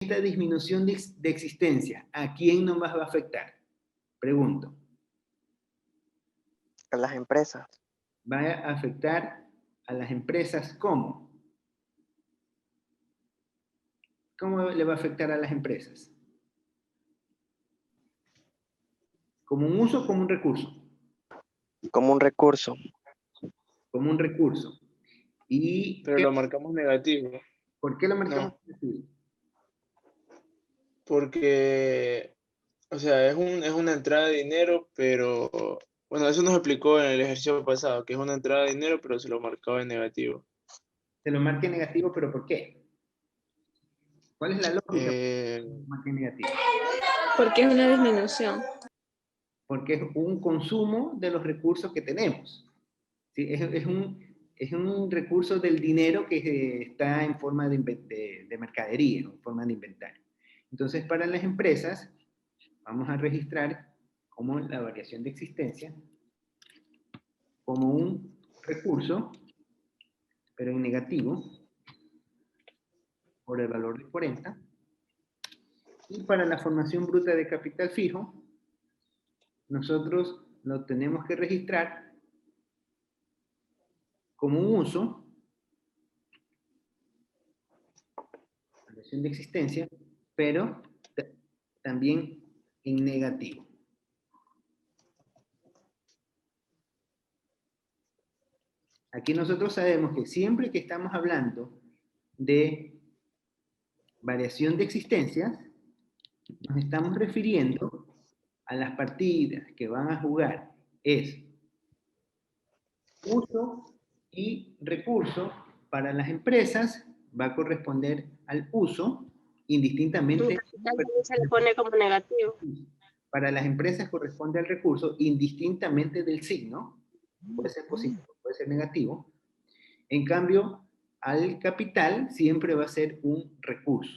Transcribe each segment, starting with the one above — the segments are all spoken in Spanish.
esta disminución de existencia, ¿a quién nos va a afectar? Pregunto. A las empresas. Va a afectar a las empresas, ¿cómo? ¿Cómo le va a afectar a las empresas? ¿Como un uso o como un recurso? Como un recurso. Como un recurso. ¿Y Pero lo marcamos negativo. por qué lo marcamos No, negativo? porque, o sea, es una entrada de dinero, pero, bueno, eso nos explicó en el ejercicio pasado, que es una entrada de dinero, pero se lo marcaba en negativo. Se lo marque negativo, ¿pero por qué? ¿Cuál es la lógica Eh, para que lo marque negativo? Porque es una disminución. Porque es un consumo de los recursos que tenemos. ¿Sí? Es un recurso del dinero que está en forma de mercadería, en forma de inventario. Entonces, para las empresas, vamos a registrar como la variación de existencia como un recurso, pero en negativo, por el valor de 40. Y para la formación bruta de capital fijo, nosotros lo tenemos que registrar como un uso, variación de existencia, pero también en negativo. Aquí nosotros sabemos que siempre que estamos hablando de variación de existencias, nos estamos refiriendo a las partidas que van a jugar es uso y recurso. Para las empresas va a corresponder al uso indistintamente. También se le pone como negativo. Para las empresas corresponde al recurso indistintamente del signo. Puede ser positivo, puede ser negativo. En cambio, al capital siempre va a ser un recurso.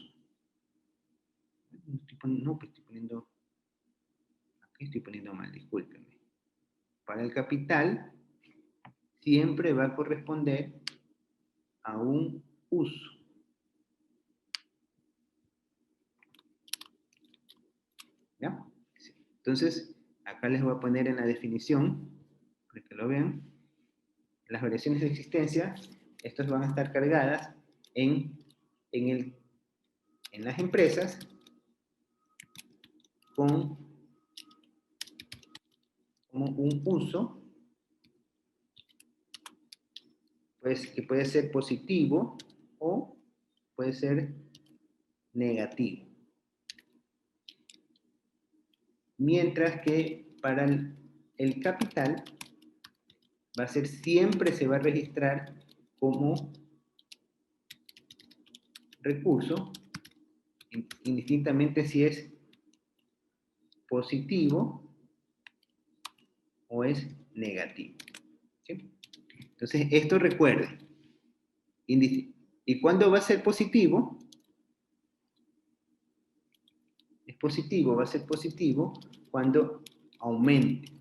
No, pues estoy poniendo, aquí estoy poniendo mal, discúlpenme. Para el capital siempre va a corresponder a un uso. ¿Ya? Entonces, acá les voy a poner en la definición, para que lo vean, las variaciones de existencia, estas van a estar cargadas en las empresas como un uso, pues, que puede ser positivo o puede ser negativo. Mientras que para el capital va a ser siempre se va a registrar como recurso, indistintamente si es positivo o es negativo. ¿Sí? Entonces, esto recuerden. ¿Y cuándo va a ser positivo? Es positivo, va a ser positivo cuando aumente.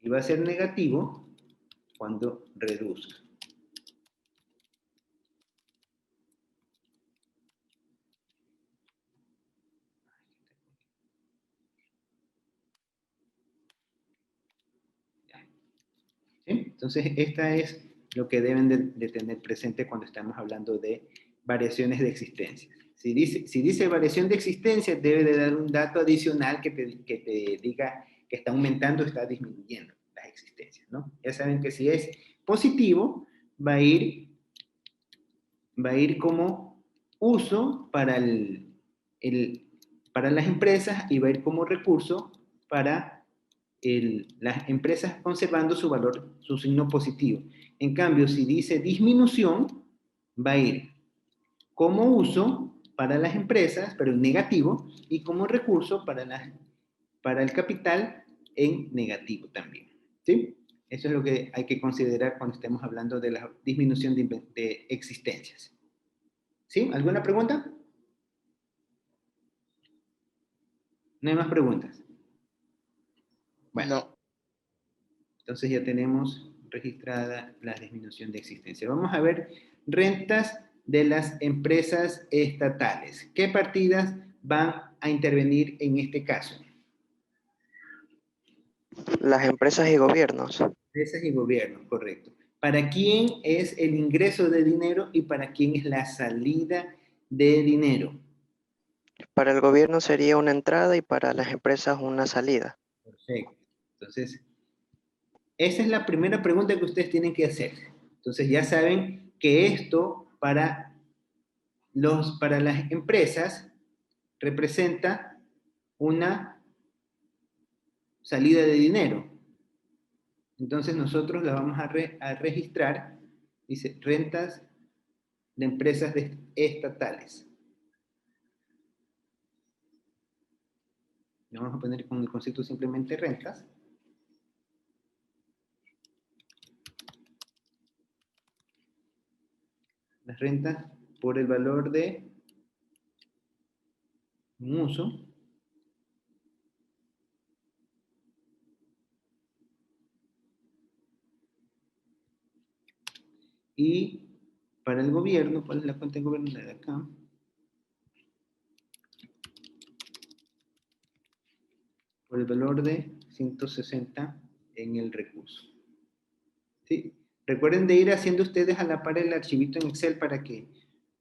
Y va a ser negativo cuando reduzca. ¿Sí? Entonces, esta es lo que deben de tener presente cuando estamos hablando de variaciones de existencia. Si dice variación de existencia, debe de dar un dato adicional que te diga que está aumentando o está disminuyendo las existencias, ¿no? Ya saben que si es positivo, va a ir como uso para para las empresas y va a ir como recurso para las empresas conservando su valor, su signo positivo. En cambio, si dice disminución, va a ir como uso para las empresas, pero en negativo, y como recurso para el capital en negativo también. ¿Sí? Eso es lo que hay que considerar cuando estemos hablando de la disminución de existencias. ¿Sí? ¿Alguna pregunta? No hay más preguntas. Bueno. no. Entonces ya tenemos registrada la disminución de existencia. Vamos a ver rentas de las empresas estatales. ¿Qué partidas van a intervenir en este caso? Las empresas y gobiernos. Empresas y gobiernos, correcto. ¿Para quién es el ingreso de dinero y para quién es la salida de dinero? Para el gobierno sería una entrada y para las empresas una salida. Perfecto. Entonces, esa es la primera pregunta que ustedes tienen que hacer. Entonces, ya saben que esto para las empresas representa una salida de dinero. Entonces, nosotros la vamos a registrar, dice, rentas de empresas estatales. Le vamos a poner con el concepto simplemente rentas. Las rentas por el valor de un uso y para el gobierno, ¿cuál es la cuenta de gobierno? La de acá. Por el valor de 160 en el recurso. ¿Sí? Recuerden de ir haciendo ustedes a la par el archivito en Excel para que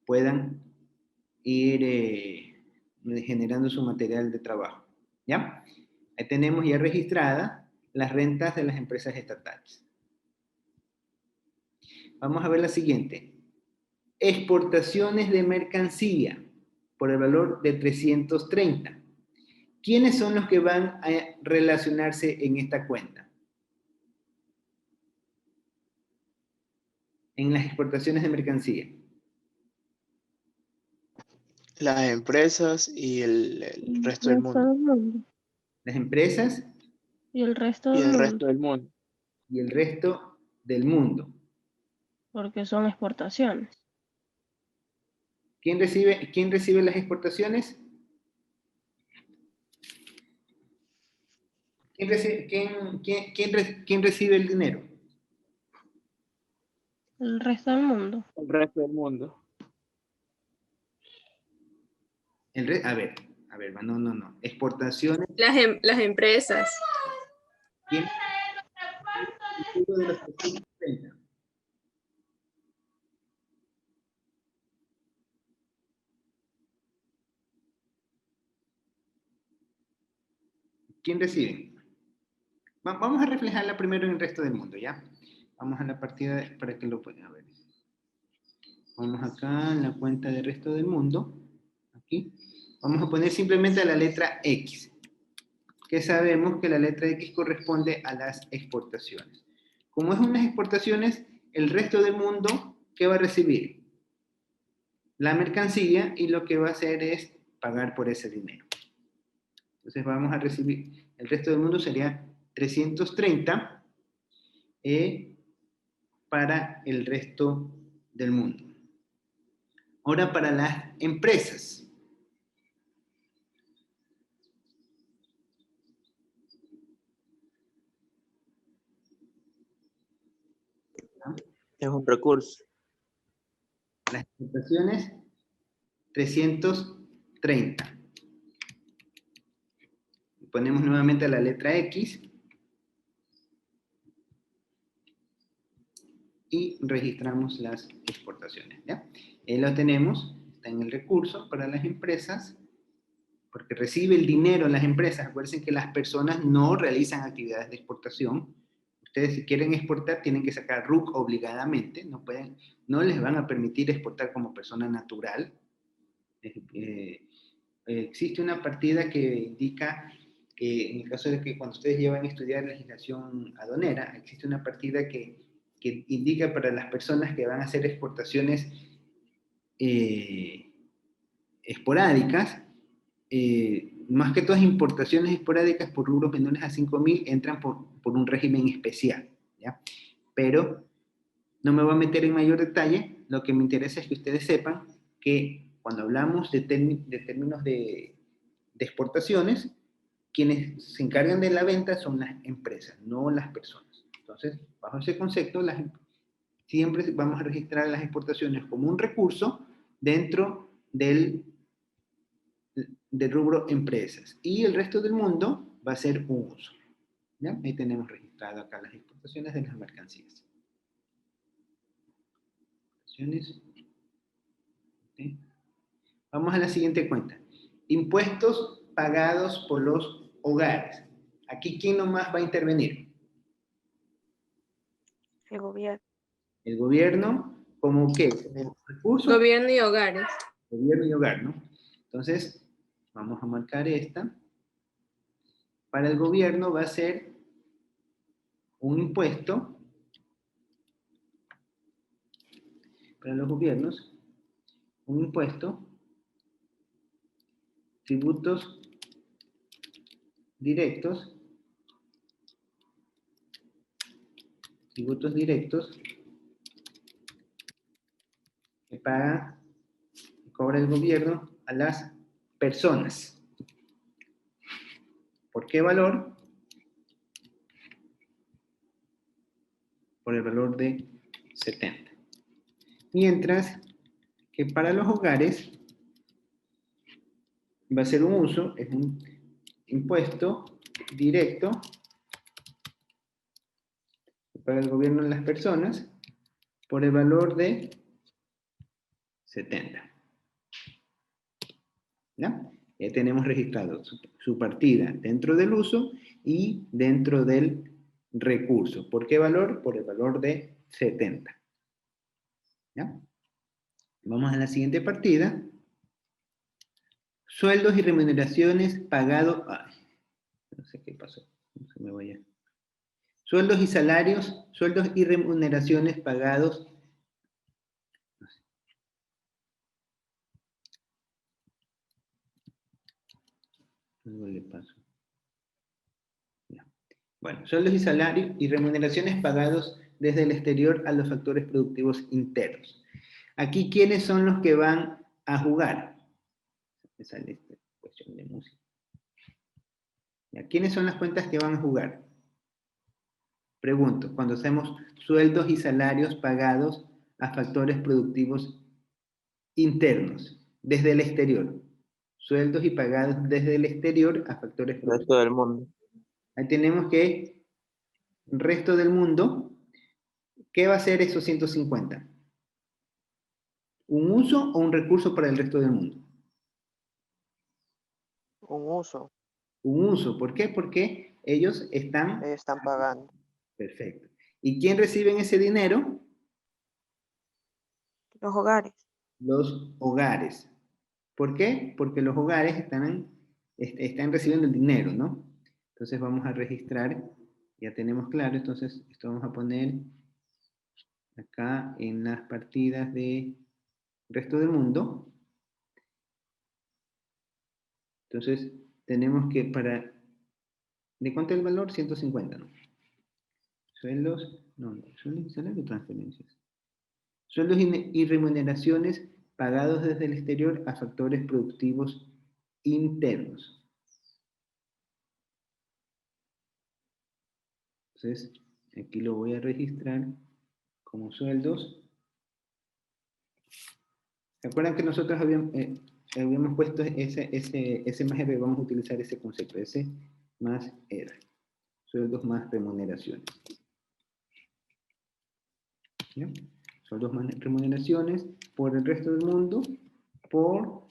puedan ir generando su material de trabajo. ¿Ya? Ahí tenemos ya registradas las rentas de las empresas estatales. Vamos a ver la siguiente. Exportaciones de mercancía por el valor de 330. ¿Quiénes son los que van a relacionarse en esta cuenta? En las exportaciones de mercancía. Las empresas y el resto del mundo. Las empresas Y el resto Y del el mundo, resto del mundo. y el resto del mundo. porque son exportaciones. ¿Quién recibe las exportaciones? ¿Quién recibe el dinero? El resto del mundo. El resto del mundo. A ver, no. Exportaciones. Las empresas. ¿Quién recibe de los 330? ¿Quién recibe? Vamos a reflejarla primero en el resto del mundo, ¿ya? Vamos a la partida para que lo puedan ver. Vamos acá en la cuenta del resto del mundo. Aquí. Vamos a poner simplemente la letra X. Que sabemos que la letra X corresponde a las exportaciones. Como es unas exportaciones, el resto del mundo, ¿qué va a recibir? La mercancía y lo que va a hacer es pagar por ese dinero. Entonces vamos a recibir, el resto del mundo sería 330 para el resto del mundo. Ahora para las empresas. Es un recurso. Las exportaciones, 330. Ponemos nuevamente la letra X. Y registramos las exportaciones, ¿ya? Lo tenemos, está en el recurso para las empresas, porque recibe el dinero las empresas. Acuérdense que las personas no realizan actividades de exportación. Ustedes si quieren exportar tienen que sacar RUC obligadamente, no les van a permitir exportar como persona natural. Existe una partida que indica que en el caso de que cuando ustedes llevan a estudiar legislación aduanera, existe una partida que indica para las personas que van a hacer exportaciones esporádicas, más que todas importaciones esporádicas por rubros menores a 5.000 entran por un régimen especial, ¿ya? Pero no me voy a meter en mayor detalle, lo que me interesa es que ustedes sepan que cuando hablamos de términos de exportaciones, quienes se encargan de la venta son las empresas, no las personas. Entonces, bajo ese concepto, siempre vamos a registrar las exportaciones como un recurso dentro del rubro empresas. Y el resto del mundo va a ser un uso. ¿Ya? Ahí tenemos registrado acá las exportaciones de las mercancías. ¿Sí? Vamos a la siguiente cuenta. Impuestos pagados por los hogares. Aquí, ¿quién nomás va a intervenir? El gobierno. El gobierno, ¿como qué? Como recurso. Gobierno y hogares. Gobierno y hogar, ¿no? Entonces, vamos a marcar esta. Para el gobierno va a ser un impuesto. Para los gobiernos, un impuesto, tributos directos, que paga, que cobra el gobierno a las personas. ¿Por qué valor? Por el valor de 70. Mientras que para los hogares va a ser un uso, es un impuesto directo para el gobierno de las personas por el valor de 70. ¿Ya? Ya tenemos registrado su partida dentro del uso y dentro del recurso. ¿Por qué valor? Por el valor de 70. ¿Ya? Vamos a la siguiente partida. Sueldos y remuneraciones pagados. Ay, no sé qué pasó. No se me vaya. Sueldos y salarios, sueldos y remuneraciones pagados. No sé. Algo le pasó. Ya. Bueno, sueldos y salarios y remuneraciones pagados desde el exterior a los factores productivos internos. Aquí, ¿quiénes son los que van a jugar? Me sale esta cuestión de música. ¿Ya? ¿Quiénes son las cuentas que van a jugar? Pregunto, cuando hacemos sueldos y salarios pagados a factores productivos internos, desde el exterior. Sueldos y pagados desde el exterior a factores El productivos. resto del mundo. Ahí tenemos que resto del mundo, ¿qué va a ser esos 150? ¿Un uso o un recurso para el resto del mundo? Un uso. Un uso, ¿por qué? Porque ellos están... Ellos están pagando. Perfecto. ¿Y quién reciben ese dinero? Los hogares. Los hogares. ¿Por qué? Porque los hogares están recibiendo el dinero, ¿no? Entonces vamos a registrar, ya tenemos claro, entonces esto vamos a poner acá en las partidas de resto del mundo. Entonces tenemos que para... ¿De cuánto es el valor? 150, ¿no? Sueldos, no, sueldos y salarios o transferencias. Sueldos y remuneraciones pagados desde el exterior a factores productivos internos. Entonces, aquí lo voy a registrar como sueldos. ¿Se acuerdan que nosotros habíamos puesto ese más R? Vamos a utilizar ese concepto, ese más R. Sueldos más remuneraciones. ¿Ya? Sueldos más remuneraciones por el resto del mundo, por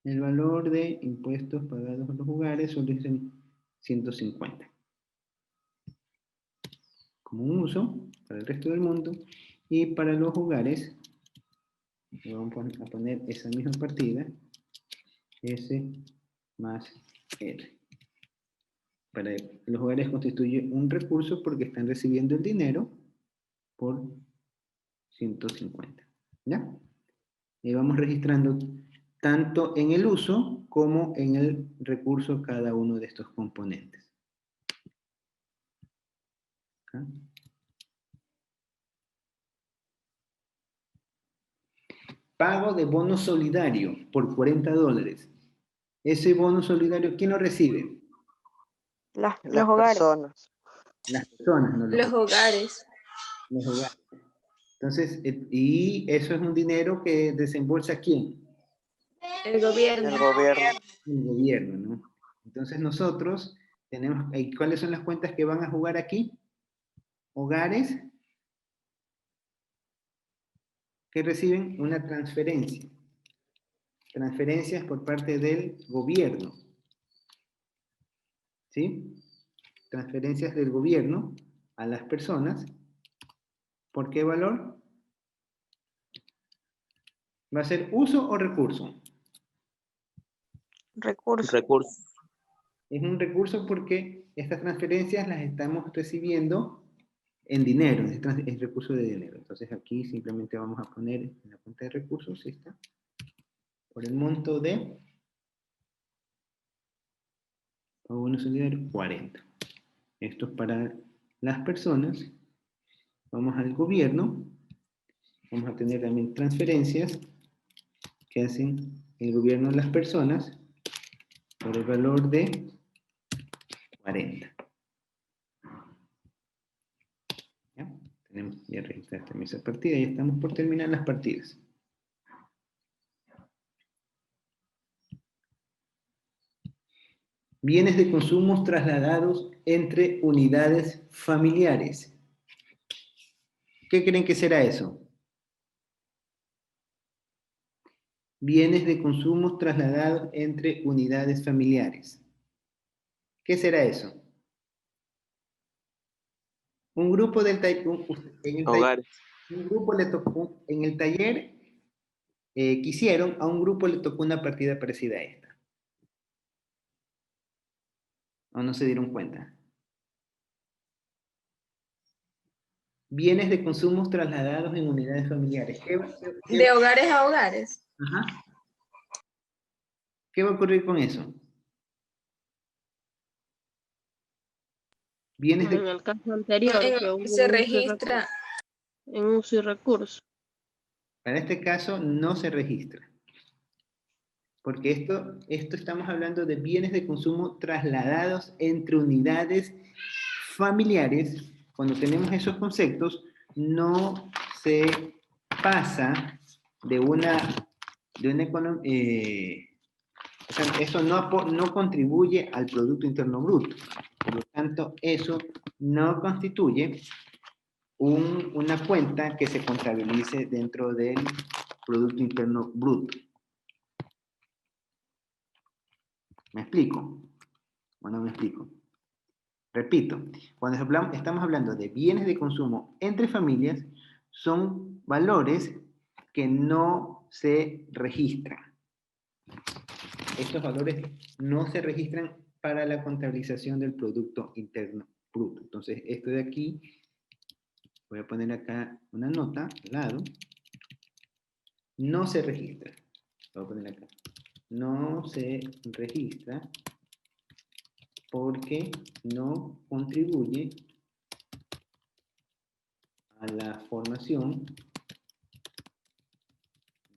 el valor de impuestos pagados a los hogares, sueldos en 150. Como un uso para el resto del mundo, y para los hogares vamos a poner esa misma partida, S más R. Para los hogares constituye un recurso porque están recibiendo el dinero por 150. ¿Ya? Y vamos registrando tanto en el uso como en el recurso cada uno de estos componentes. ¿Acá? Pago de bono solidario por $40. Ese bono solidario, ¿quién lo recibe? Los Las hogares. personas. Las personas, no Los hogares. Los hogares. Entonces, y eso es un dinero que desembolsa ¿quién? El gobierno. El gobierno. El gobierno, ¿no? Entonces nosotros tenemos, ¿cuáles son las cuentas que van a jugar aquí? Hogares que reciben una transferencia. Transferencias por parte del gobierno. ¿Sí? Transferencias del gobierno a las personas. ¿Por qué valor? ¿Va a ser uso o recurso? Recurso. Es un recurso porque estas transferencias las estamos recibiendo en dinero, es recurso de dinero. Entonces aquí simplemente vamos a poner en la cuenta de recursos, ¿sí está? Por el monto de pago solidario 40. Esto es para las personas. Vamos al gobierno. Vamos a tener también transferencias que hacen el gobierno a las personas por el valor de 40. ¿Ya? Tenemos ya registradas también esa partida y estamos por terminar las partidas. Bienes de consumo trasladados entre unidades familiares. ¿Qué creen que será eso? Bienes de consumo trasladados entre unidades familiares. ¿Qué será eso? Un grupo del Hogares. un grupo le tocó, en el taller que hicieron, a un grupo le tocó una partida parecida a esta. ¿O no se dieron cuenta? Bienes de consumo trasladados en unidades familiares. De hogares a hogares. Ajá. ¿Qué va a ocurrir con eso? Bienes En de... el caso anterior, que hubo Se un registra. en uso y recurso. Para este caso no se registra. Porque esto estamos hablando de bienes de consumo trasladados entre unidades familiares. Cuando tenemos esos conceptos, no se pasa de una o sea, eso no contribuye al Producto Interno Bruto. Por lo tanto, eso no constituye una cuenta que se contabilice dentro del Producto Interno Bruto. ¿Me explico? ¿O no me explico? Repito, cuando estamos hablando de bienes de consumo entre familias, son valores que no se registran. Estos valores no se registran para la contabilización del Producto Interno Bruto. Entonces, esto de aquí, voy a poner acá una nota al lado, no se registra. Lo voy a poner acá. No se registra porque no contribuye a la formación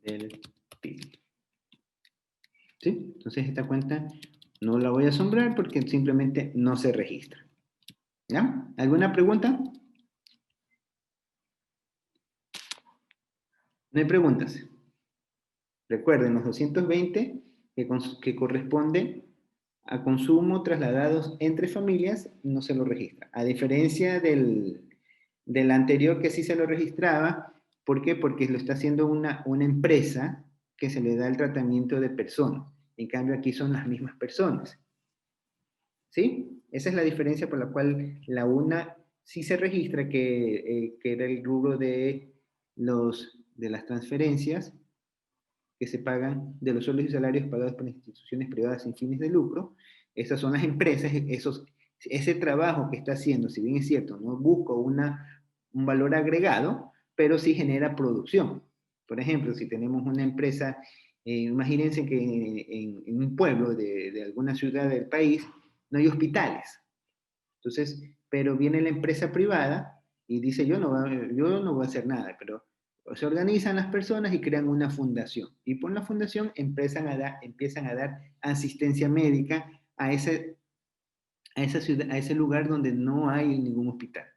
del PIB. ¿Sí? Entonces esta cuenta no la voy a asombrar porque simplemente no se registra. ¿Ya? ¿Alguna pregunta? No hay preguntas. Recuerden, los 220 que corresponde a consumo trasladados entre familias no se lo registra. A diferencia del anterior que sí se lo registraba. ¿Por qué? Porque lo está haciendo una empresa que se le da el tratamiento de persona. En cambio, aquí son las mismas personas. ¿Sí? Esa es la diferencia por la cual la una sí se registra, que era el rubro de las transferencias que se pagan de los sueldos y salarios pagados por instituciones privadas sin fines de lucro. Esas son las empresas, ese trabajo que está haciendo, si bien es cierto, no busca un valor agregado, pero sí genera producción. Por ejemplo, si tenemos una empresa, imagínense que en un pueblo de alguna ciudad del país no hay hospitales. Entonces, pero viene la empresa privada y dice, yo no voy a hacer nada, pero se organizan las personas y crean una fundación. Y por la fundación empiezan a dar asistencia médica a esa ciudad, a ese lugar donde no hay ningún hospital.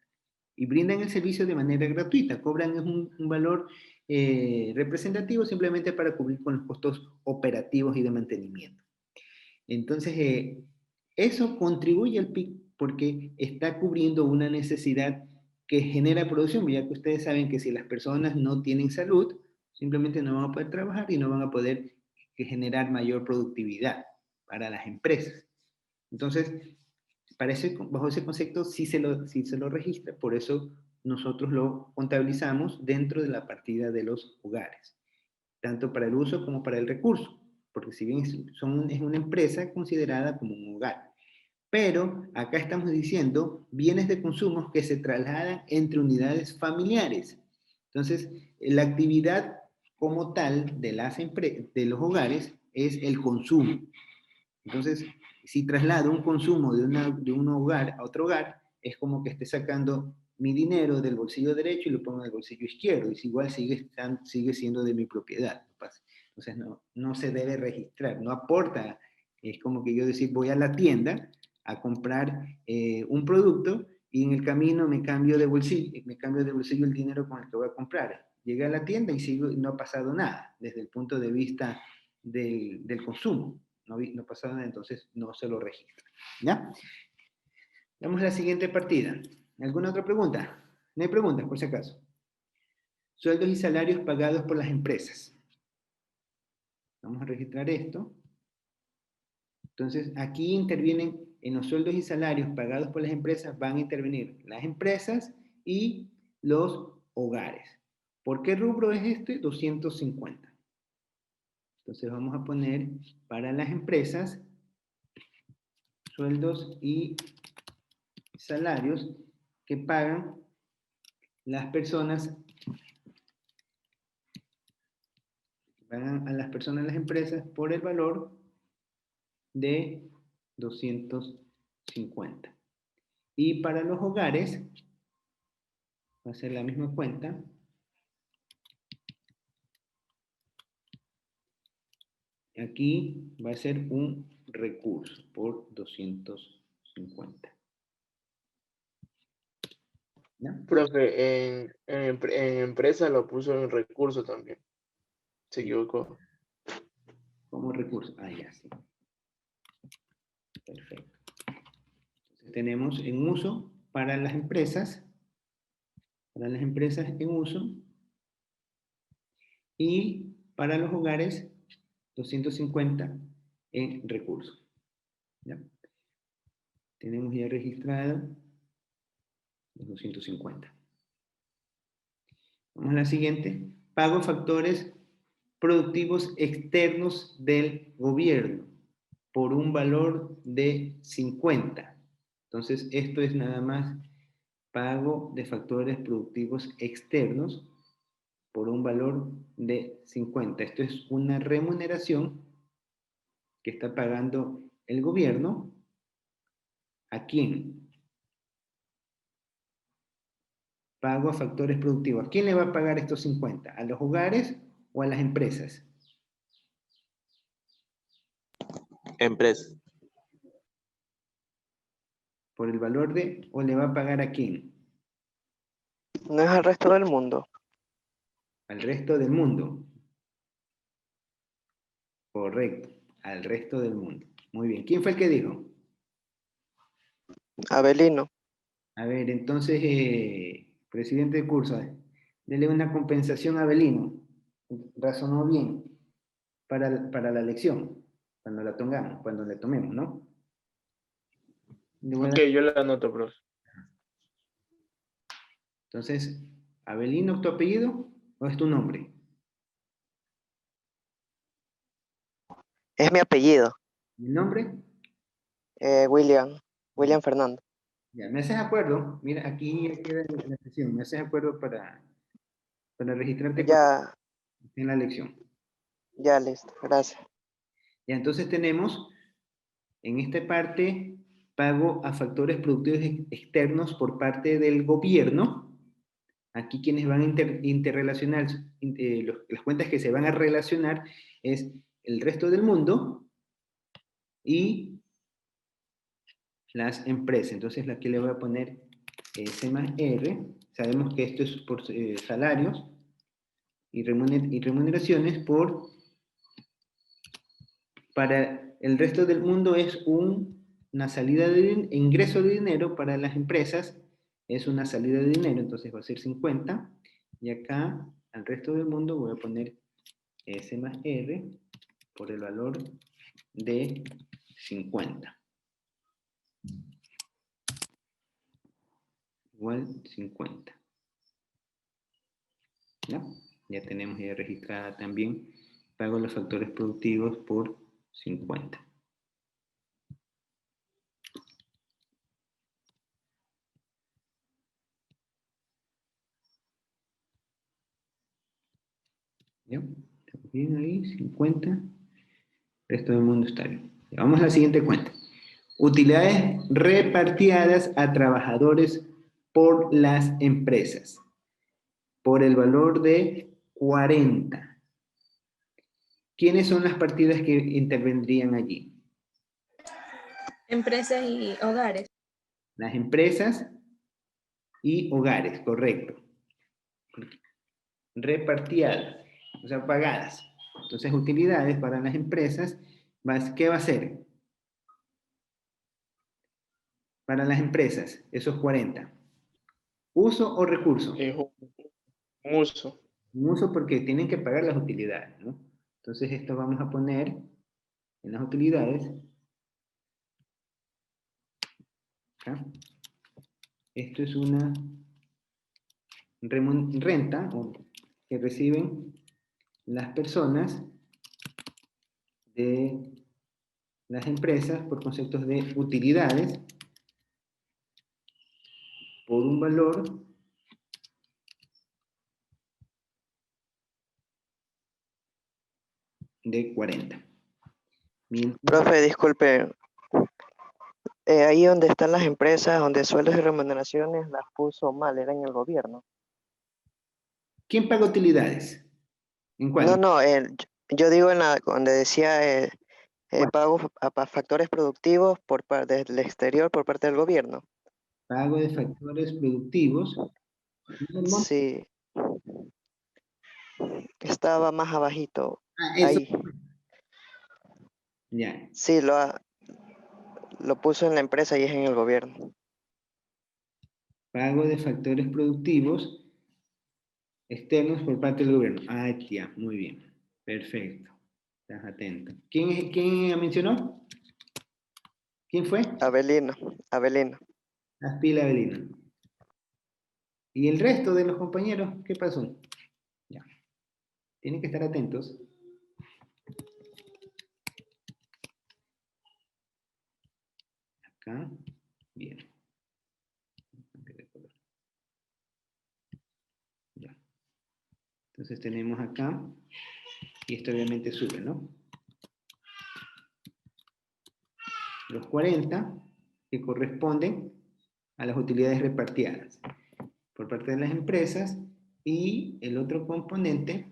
y brindan el servicio de manera gratuita. Cobran un valor representativo simplemente para cubrir con los costos operativos y de mantenimiento. Entonces, eso contribuye al PIB porque está cubriendo una necesidad que genera producción, ya que ustedes saben que si las personas no tienen salud, simplemente no van a poder trabajar y no van a poder generar mayor productividad para las empresas. Entonces, bajo ese concepto sí se lo registra, por eso nosotros lo contabilizamos dentro de la partida de los hogares, tanto para el uso como para el recurso, porque si bien es una empresa considerada como un hogar. Pero acá estamos diciendo bienes de consumo que se trasladan entre unidades familiares. Entonces, la actividad como tal de los hogares es el consumo. Entonces, si traslado un consumo de un hogar a otro hogar, es como que esté sacando mi dinero del bolsillo derecho y lo pongo en el bolsillo izquierdo, y igual sigue siendo de mi propiedad. Entonces, no se debe registrar, no aporta. Es como que yo decir, voy a la tienda a comprar un producto y en el camino me cambio de bolsillo el dinero con el que voy a comprar. Llegué a la tienda y no ha pasado nada desde el punto de vista del consumo. No ha pasado nada, entonces no se lo registra. ¿Ya? Vamos a la siguiente partida. ¿Alguna otra pregunta? No hay preguntas, por si acaso. Sueldos y salarios pagados por las empresas. Vamos a registrar esto. Entonces, aquí intervienen en los sueldos y salarios pagados por las empresas, van a intervenir las empresas y los hogares. ¿Por qué rubro es este? 250. Entonces, vamos a poner para las empresas sueldos y salarios que pagan las personas, pagan a las personas, las empresas, por el valor de 250. Y para los hogares, va a ser la misma cuenta. Aquí va a ser un recurso por 250. ¿Ya? Profe, en empresa lo puso en recurso también. Se equivocó. Como recurso. Ah, ya, sí. Perfecto. Entonces, tenemos en uso para las empresas en uso, y para los hogares 250 en recursos. ¿Ya? Tenemos ya registrado los 250. Vamos a la siguiente. Pago factores productivos externos del gobierno por un valor de 50. Entonces, esto es nada más pago de factores productivos externos por un valor de 50. Esto es una remuneración que está pagando el gobierno. ¿A quién? Pago a factores productivos. ¿A quién le va a pagar estos 50? ¿A los hogares o a las empresas? Empresa. ¿Por el valor de, o le va a pagar a quién? No es al resto del mundo. Al resto del mundo. Correcto, al resto del mundo. Muy bien. ¿Quién fue el que dijo? Abelino. A ver, entonces, presidente de curso, dele una compensación a Abelino. Razonó bien para la lección, cuando la tomemos, ¿no? Ok, yo la anoto, profe. Entonces, Abelino, ¿tu apellido o es tu nombre? Es mi apellido. ¿Mi nombre? William Fernando. Ya, ¿me haces acuerdo? Mira, aquí queda la sesión. ¿Me haces acuerdo para registrarte Ya, en la lección? ya listo. Gracias. Ya, entonces tenemos en esta parte pago a factores productivos externos por parte del gobierno. Aquí quienes van a interrelacionar, las cuentas que se van a relacionar es el resto del mundo y las empresas. Entonces aquí le voy a poner S más R. Sabemos que esto es por salarios y remuneraciones para el resto del mundo es una salida de ingreso de dinero, para las empresas es una salida de dinero, entonces va a ser 50, y acá al resto del mundo voy a poner S más R por el valor de 50. Igual 50. ¿Ya? Ya tenemos ya registrada también pago los factores productivos por 50. ¿Ya? ¿Estamos bien ahí? 50. El resto del mundo está bien. Ya, vamos a la siguiente cuenta. Utilidades repartidas a trabajadores por las empresas. Por el valor de 40. ¿Quiénes son las partidas que intervendrían allí? Empresas y hogares. Las empresas y hogares, correcto. Repartidas, o sea, pagadas. Entonces, utilidades para las empresas, ¿qué va a ser? Para las empresas, esos 40. ¿Uso o recurso? Es un uso. Un uso porque tienen que pagar las utilidades, ¿no? Entonces, esto vamos a poner en las utilidades. Acá. Esto es una renta que reciben las personas de las empresas por conceptos de utilidades por un valor de 40. Profe, disculpe, ahí donde están las empresas, donde sueldos y remuneraciones, las puso mal, era en el gobierno. ¿Quién paga utilidades? ¿En cuál? No, yo digo en la donde decía ¿Cuál? pagos a factores productivos por parte del exterior por parte del gobierno. Pago de factores productivos. Sí, estaba más abajito. Eso. Ahí. Ya. Sí, lo puso en la empresa y es en el gobierno. Pago de factores productivos externos por parte del gobierno. Ah, ya, muy bien. Perfecto. Estás atento. ¿Quién mencionó? ¿Quién fue? Avelino. Las pilas, Belina. ¿Y el resto de los compañeros? ¿Qué pasó? Ya. Tienen que estar atentos. Acá. Bien. Ya. Entonces tenemos acá. Y esto obviamente sube, ¿no? Los 40 que corresponden a las utilidades repartidas por parte de las empresas, y el otro componente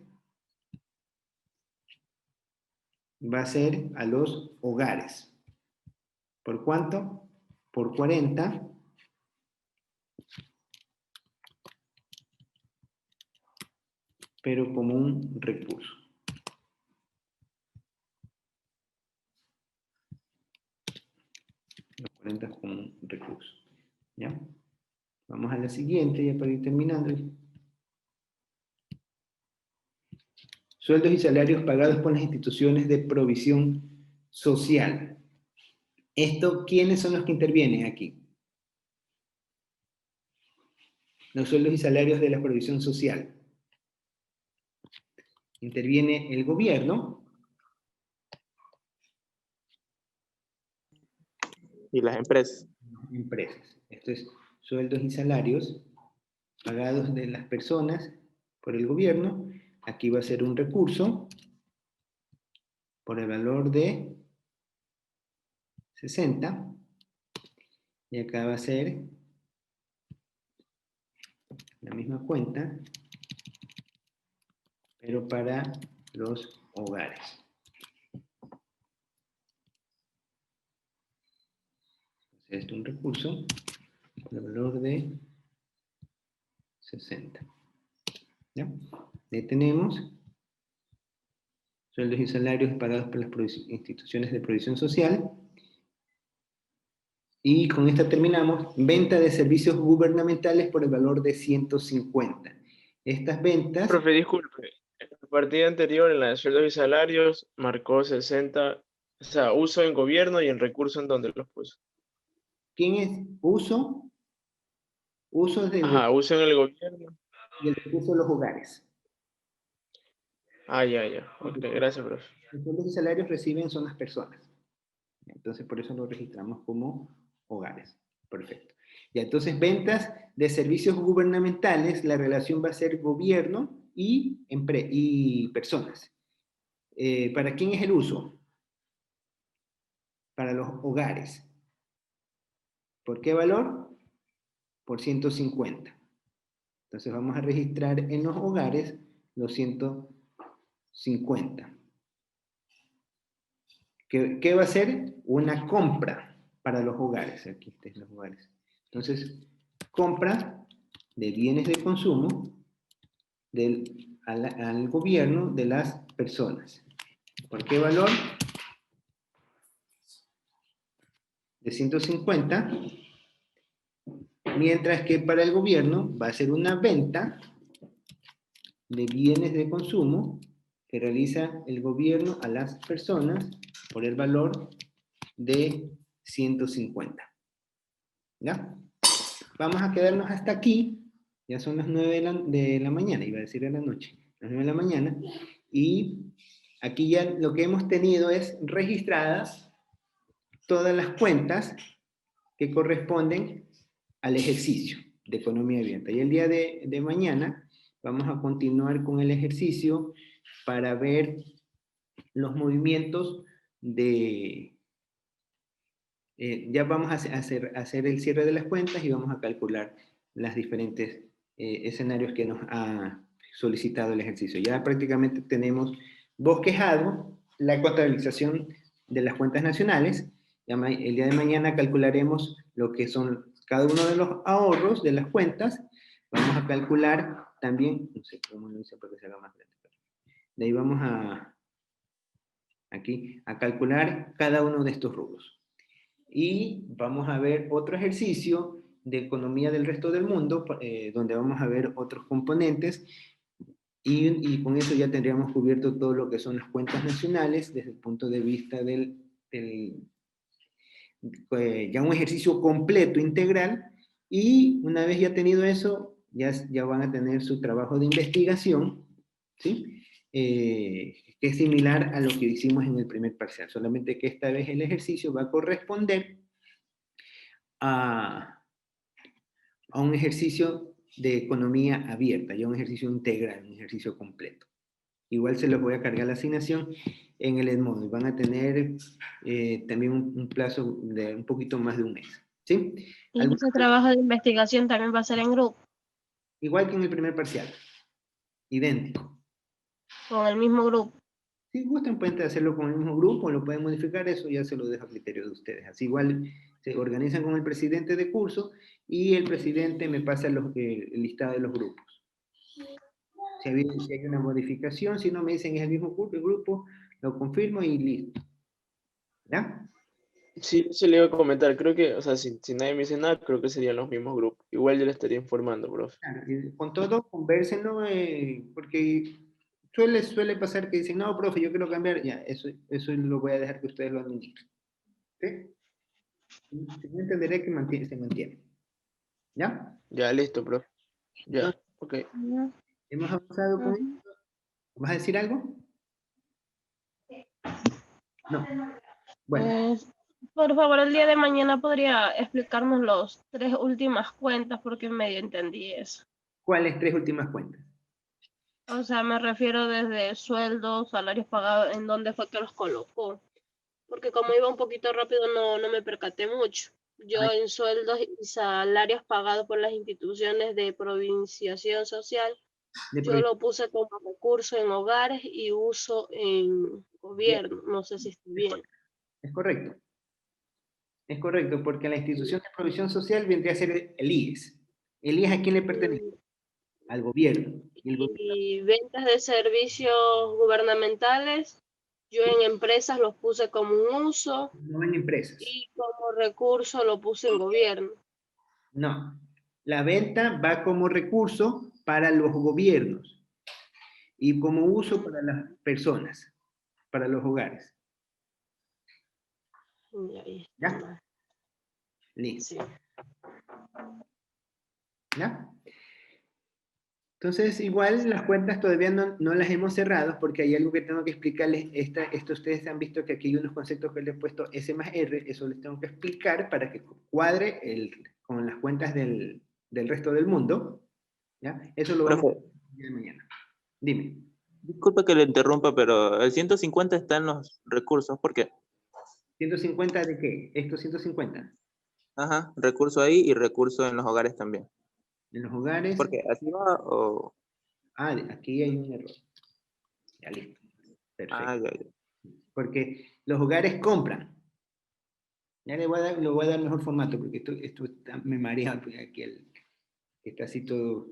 va a ser a los hogares. ¿Por cuánto? Por 40. Pero como un recurso. Los 40 como un recurso. ¿Ya? Vamos a la siguiente, ya para ir terminando. Sueldos y salarios pagados por las instituciones de provisión social. Esto, ¿quiénes son los que intervienen aquí? Los sueldos y salarios de la provisión social. Interviene el gobierno. Y las empresas. Empresas. Esto es sueldos y salarios pagados de las personas por el gobierno. Aquí va a ser un recurso por el valor de 60. Y acá va a ser la misma cuenta, pero para los hogares. Entonces, esto es un recurso por el valor de 60. ¿Ya? Ahí tenemos sueldos y salarios pagados por las instituciones de provisión social. Y con esta terminamos. Venta de servicios gubernamentales por el valor de 150. Estas ventas... Profe, disculpe. En la partida anterior, en la de sueldos y salarios, marcó 60, o sea, uso en gobierno y en recurso en donde los puso. ¿Quién es? Uso. Uso es de Ajá, uso en el gobierno. y el recurso de los hogares. Ah, ya. Ok, gracias, profe. Los sueldos y salarios reciben son las personas. Entonces, por eso lo registramos como hogares. Perfecto. Y entonces, ventas de servicios gubernamentales, la relación va a ser gobierno y personas. ¿Para quién es el uso? Para los hogares. ¿Por qué valor? Por 150. Entonces, vamos a registrar en los hogares los 150. ¿Qué va a ser? Una compra para los hogares. Aquí están los hogares. Entonces, compra de bienes de consumo al gobierno de las personas. ¿Por qué valor? De 150. Mientras que para el gobierno va a ser una venta de bienes de consumo que realiza el gobierno a las personas por el valor de 150. ¿Ya? Vamos a quedarnos hasta aquí. Ya son las 9 de la mañana, iba a decir de la noche. Las 9 de la mañana. Y aquí ya lo que hemos tenido es registradas todas las cuentas que corresponden al ejercicio de economía abierta. Y el día de mañana vamos a continuar con el ejercicio para ver los movimientos de... ya vamos a hacer el cierre de las cuentas y vamos a calcular las diferentes escenarios que nos ha solicitado el ejercicio. Ya prácticamente tenemos bosquejado la contabilización de las cuentas nacionales. El día de mañana calcularemos lo que son cada uno de los ahorros de las cuentas. Vamos a calcular también, no sé cómo lo hice para que se haga más grande. De ahí vamos aquí a calcular cada uno de estos rubros. Y vamos a ver otro ejercicio de economía del resto del mundo, donde vamos a ver otros componentes, y con eso ya tendríamos cubierto todo lo que son las cuentas nacionales desde el punto de vista ya un ejercicio completo, integral, y una vez ya tenido eso, ya van a tener su trabajo de investigación, ¿sí? Que es similar a lo que hicimos en el primer parcial, solamente que esta vez el ejercicio va a corresponder a un ejercicio de economía abierta, ya un ejercicio integral, un ejercicio completo. Igual se los voy a cargar la asignación en el Edmodo. Van a tener también un plazo de un poquito más de un mes. ¿Sí? Y ese trabajo de investigación también va a ser en grupo. Igual que en el primer parcial. Idéntico. Con el mismo grupo. Si gustan, pueden hacerlo con el mismo grupo, lo pueden modificar, eso ya se lo dejo a criterio de ustedes. Así igual se organizan con el presidente de curso y el presidente me pasa el listado de los grupos. Si hay una modificación, si no me dicen es el mismo grupo, lo confirmo y listo. ¿Ya? Sí, se le iba a comentar, creo que, o sea, si nadie me dice nada, creo que serían los mismos grupos. Igual yo le estaría informando, profe. Claro, con todo, convérsenlo, porque suele pasar que dicen, no, profe, yo quiero cambiar, ya, eso lo voy a dejar que ustedes lo administren. ¿Sí? Yo entenderé que se mantiene. ¿Ya? Ya, listo, profe. Ya, Entonces, ok. hemos avanzado con esto. ¿Vas a decir algo? No. Bueno. Por favor, el día de mañana podría explicarnos las 3 últimas cuentas porque medio entendí eso. ¿Cuáles 3 últimas cuentas? O sea, me refiero desde sueldos, salarios pagados, en dónde fue que los colocó. Porque como iba un poquito rápido no me percaté mucho. Yo en sueldos y salarios pagados por las instituciones de provinciación social, yo lo puse como recurso en hogares y uso en gobierno. No sé si estoy bien. Es correcto. Es correcto, porque la institución de provisión social vendría a ser el IES. ¿El IES a quién le pertenece? al gobierno. Y el gobierno Y ventas de servicios gubernamentales, yo en empresas los puse como un uso no en empresas. y como recurso lo puse en gobierno. No. La venta va como recurso para los gobiernos y como uso para las personas, para los hogares. Y ahí está ¿Ya? mal. Listo. Sí. ¿Ya? Entonces, igual las cuentas todavía no las hemos cerrado porque hay algo que tengo que explicarles. Esto ustedes han visto que aquí hay unos conceptos que les he puesto S más R, eso les tengo que explicar para que cuadre con las cuentas del resto del mundo. ¿Ya? Eso lo vamos a Profe, hacer el día de mañana. Dime. disculpe que le interrumpa, pero el 150 está en los recursos. ¿Por qué? ¿150 de qué? Estos 150. Ajá, recurso ahí y recurso en los hogares también. En los hogares. Porque así va o... Ah, aquí hay un error. Ya listo. Perfecto. Ah, ya, ya. Porque los hogares compran. Ya le voy a dar mejor formato porque esto me marea porque aquí que está así todo.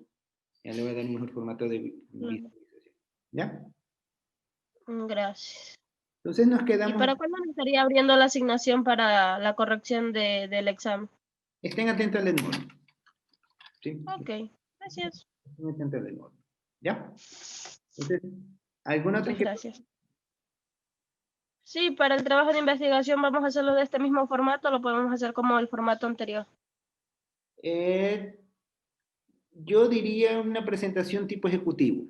Ya le voy a dar un mejor formato de visualización. ¿Ya? Gracias. Entonces nos ¿Y quedamos. para cuándo me estaría abriendo la asignación para la corrección del examen? Estén atentos al Edmodo. ¿Sí? Ok, gracias. Estén atentos al Edmodo. ¿Ya? Entonces, ¿alguna otra Muchas inquietud? gracias. Sí, para el trabajo de investigación vamos a hacerlo de este mismo formato, lo podemos hacer como el formato anterior. Yo diría una presentación tipo ejecutivo.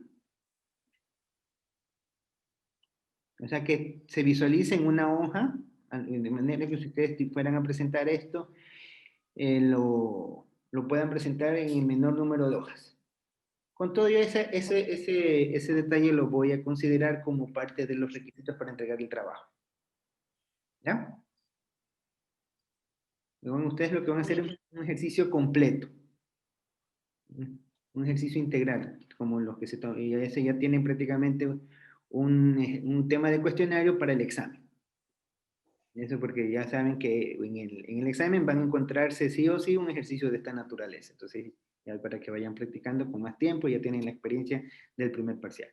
O sea, que se visualice en una hoja, de manera que si ustedes fueran a presentar esto, lo puedan presentar en el menor número de hojas. Con todo yo ese detalle lo voy a considerar como parte de los requisitos para entregar el trabajo. ¿Ya? Luego ustedes lo que van a hacer es un ejercicio completo. Un ejercicio integral, como los que y ese ya tienen prácticamente un tema de cuestionario para el examen. Eso porque ya saben que en el examen van a encontrarse sí o sí un ejercicio de esta naturaleza. Entonces, ya para que vayan practicando con más tiempo, ya tienen la experiencia del primer parcial.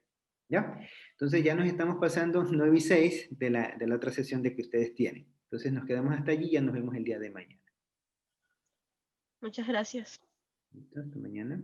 ¿Ya? Entonces ya nos estamos pasando 9 y 6 de la otra sesión de que ustedes tienen. Entonces nos quedamos hasta allí y ya nos vemos el día de mañana. Muchas gracias. ¿Listo? Hasta mañana.